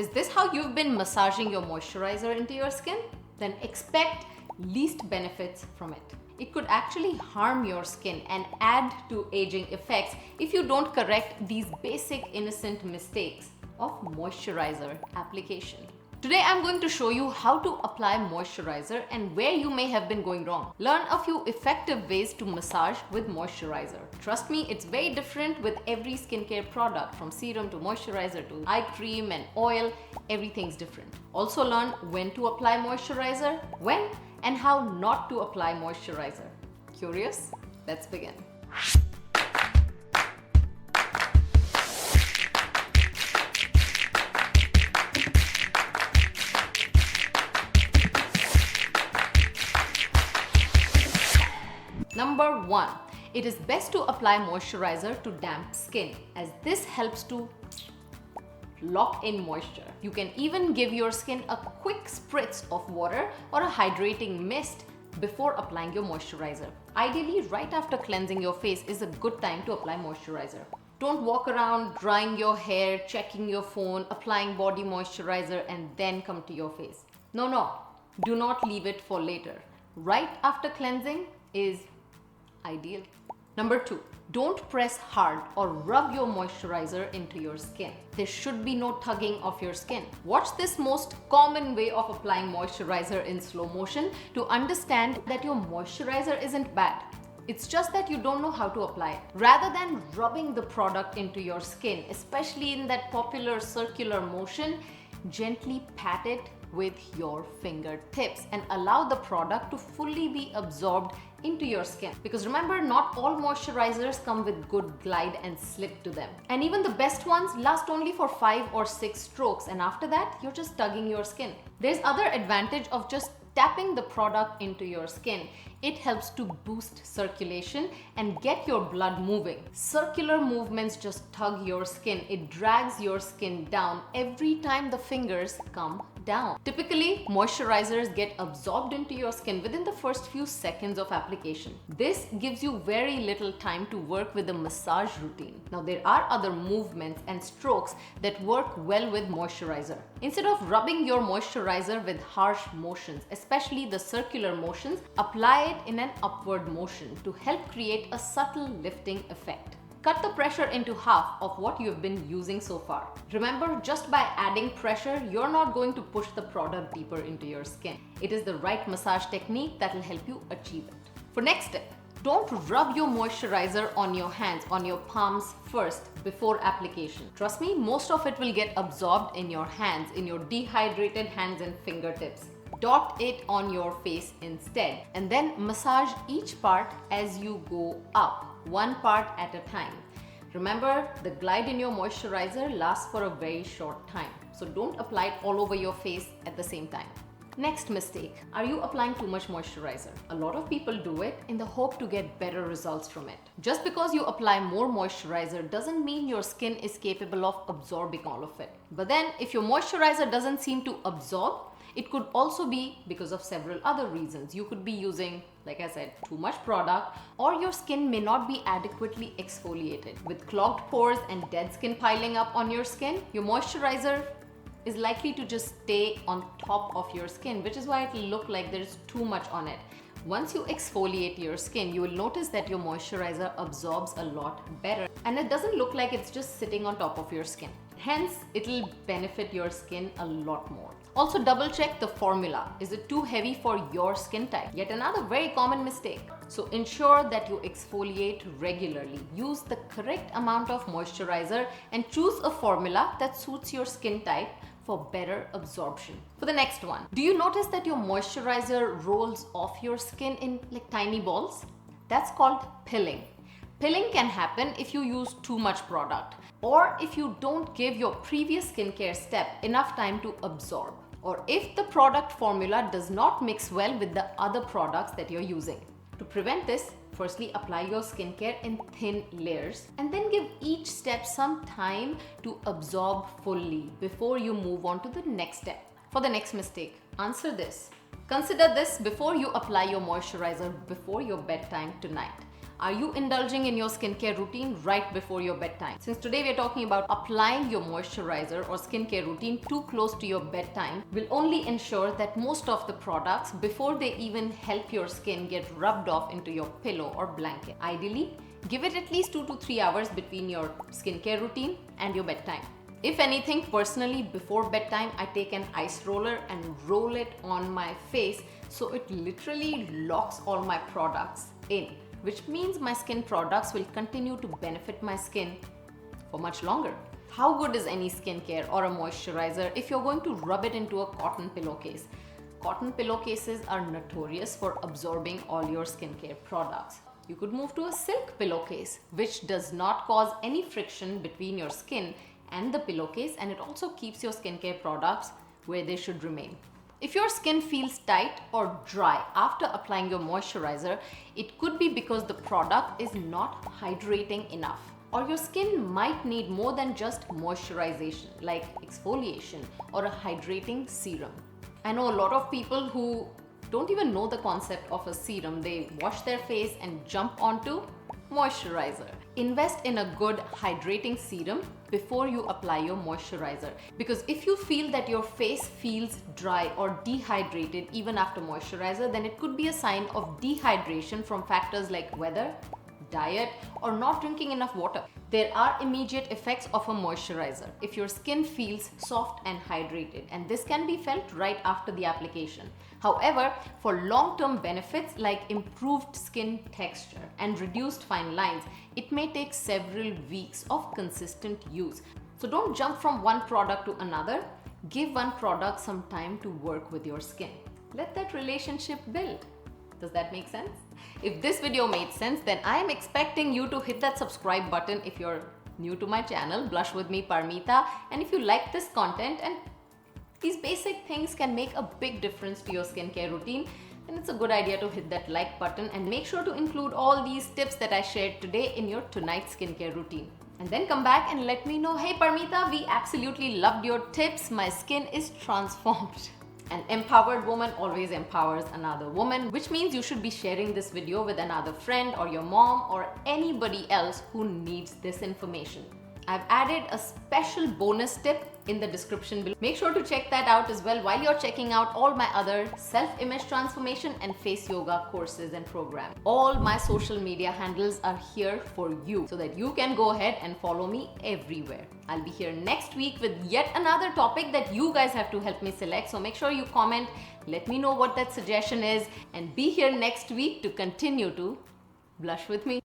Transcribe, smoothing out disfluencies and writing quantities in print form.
Is this how you've been massaging your moisturizer into your skin? Then expect least benefits from it. It could actually harm your skin and add to aging effects if you don't correct these basic innocent mistakes of moisturizer application. Today I'm going to show you how to apply moisturizer and where you may have been going wrong. Learn a few effective ways to massage with moisturizer. Trust me, it's very different with every skincare product, from serum to moisturizer to eye cream and oil. Everything's different. Also learn when to apply moisturizer, when and how not to apply moisturizer. Curious? Let's begin. Number 1. It is best to apply moisturizer to damp skin, as this helps to lock in moisture. You can even give your skin a quick spritz of water or a hydrating mist before applying your moisturizer. Ideally, right after cleansing your face is a good time to apply moisturizer. Don't walk around drying your hair, checking your phone, applying body moisturizer and then come to your face. No. Do not leave it for later. Right after cleansing is ideal. Number 2. Don't press hard or rub your moisturizer into your skin. There should be no tugging of your skin. Watch this most common way of applying moisturizer in slow motion to understand that your moisturizer isn't bad. It's just that you don't know how to apply it. Rather than rubbing the product into your skin, especially in that popular circular motion, gently pat it with your fingertips and allow the product to fully be absorbed into your skin. Because remember, not all moisturizers come with good glide and slip to them. And even the best ones last only for 5 or 6 strokes, and after that, you're just tugging your skin. There's other advantage of just tapping the product into your skin. It helps to boost circulation and get your blood moving. Circular movements just tug your skin. It drags your skin down every time the fingers come down. Typically, moisturizers get absorbed into your skin within the first few seconds of application. This gives you very little time to work with a massage routine. Now, there are other movements and strokes that work well with moisturizer. Instead of rubbing your moisturizer with harsh motions, especially the circular motions, apply it in an upward motion to help create a subtle lifting effect. Cut the pressure into half of what you've been using so far. Remember, just by adding pressure, you're not going to push the product deeper into your skin. It is the right massage technique that will help you achieve it. For next step, don't rub your moisturizer on your hands, on your palms first before application. Trust me, most of it will get absorbed in your hands, in your dehydrated hands and fingertips. Dot it on your face instead, and then massage each part as you go up, one part at a time. Remember, the glide in your moisturizer lasts for a very short time, so don't apply it all over your face at the same time. Next mistake, are you applying too much moisturizer? A lot of people do it in the hope to get better results from it. Just because you apply more moisturizer doesn't mean your skin is capable of absorbing all of it. But then, if your moisturizer doesn't seem to absorb, it could also be because of several other reasons. You could be using, like I said, too much product, or your skin may not be adequately exfoliated. With clogged pores and dead skin piling up on your skin, your moisturizer is likely to just stay on top of your skin, which is why it will look like there's too much on it. Once you exfoliate your skin, you will notice that your moisturizer absorbs a lot better, and it doesn't look like it's just sitting on top of your skin. Hence, it'll benefit your skin a lot more. Also, double check the formula. Is it too heavy for your skin type? Yet another very common mistake. So ensure that you exfoliate regularly. Use the correct amount of moisturizer and choose a formula that suits your skin type for better absorption. For the next one, do you notice that your moisturizer rolls off your skin in like tiny balls? That's called pilling. Pilling can happen if you use too much product, or if you don't give your previous skincare step enough time to absorb, or if the product formula does not mix well with the other products that you're using. To prevent this, firstly apply your skincare in thin layers and then give each step some time to absorb fully before you move on to the next step. For the next mistake, answer this. Consider this before you apply your moisturizer before your bedtime tonight. Are you indulging in your skincare routine right before your bedtime? Since today we're talking about applying your moisturizer or skincare routine too close to your bedtime will only ensure that most of the products, before they even help your skin, get rubbed off into your pillow or blanket. Ideally, give it at least 2 to 3 hours between your skincare routine and your bedtime. If anything, personally, before bedtime, I take an ice roller and roll it on my face so it literally locks all my products in, which means my skin products will continue to benefit my skin for much longer. How good is any skincare or a moisturizer if you're going to rub it into a cotton pillowcase? Cotton pillowcases are notorious for absorbing all your skincare products. You could move to a silk pillowcase, which does not cause any friction between your skin and the pillowcase, and it also keeps your skincare products where they should remain. If your skin feels tight or dry after applying your moisturizer, it could be because the product is not hydrating enough. Or your skin might need more than just moisturization, like exfoliation or a hydrating serum. I know a lot of people who don't even know the concept of a serum. They wash their face and jump onto moisturizer. Invest in a good hydrating serum before you apply your moisturizer, because if you feel that your face feels dry or dehydrated even after moisturizer, then it could be a sign of dehydration from factors like weather, diet, or not drinking enough water. There are immediate effects of a moisturizer if your skin feels soft and hydrated, and this can be felt right after the application. However, for long-term benefits like improved skin texture and reduced fine lines, it may take several weeks of consistent use. So don't jump from one product to another. Give one product some time to work with your skin. Let that relationship build. Does that make sense? If this video made sense, then I am expecting you to hit that subscribe button if you're new to my channel, Blush with me, Parmita. And if you like this content and these basic things can make a big difference to your skincare routine, then it's a good idea to hit that like button and make sure to include all these tips that I shared today in your tonight's skincare routine. And then come back and let me know, hey Parmita, we absolutely loved your tips. My skin is transformed. An empowered woman always empowers another woman, which means you should be sharing this video with another friend or your mom or anybody else who needs this information. I've added a special bonus tip in the description below. Make sure to check that out as well while you're checking out all my other self-image transformation and face yoga courses and programs. All my social media handles are here for you so that you can go ahead and follow me everywhere. I'll be here next week with yet another topic that you guys have to help me select. So make sure you comment, let me know what that suggestion is, and be here next week to continue to blush with me.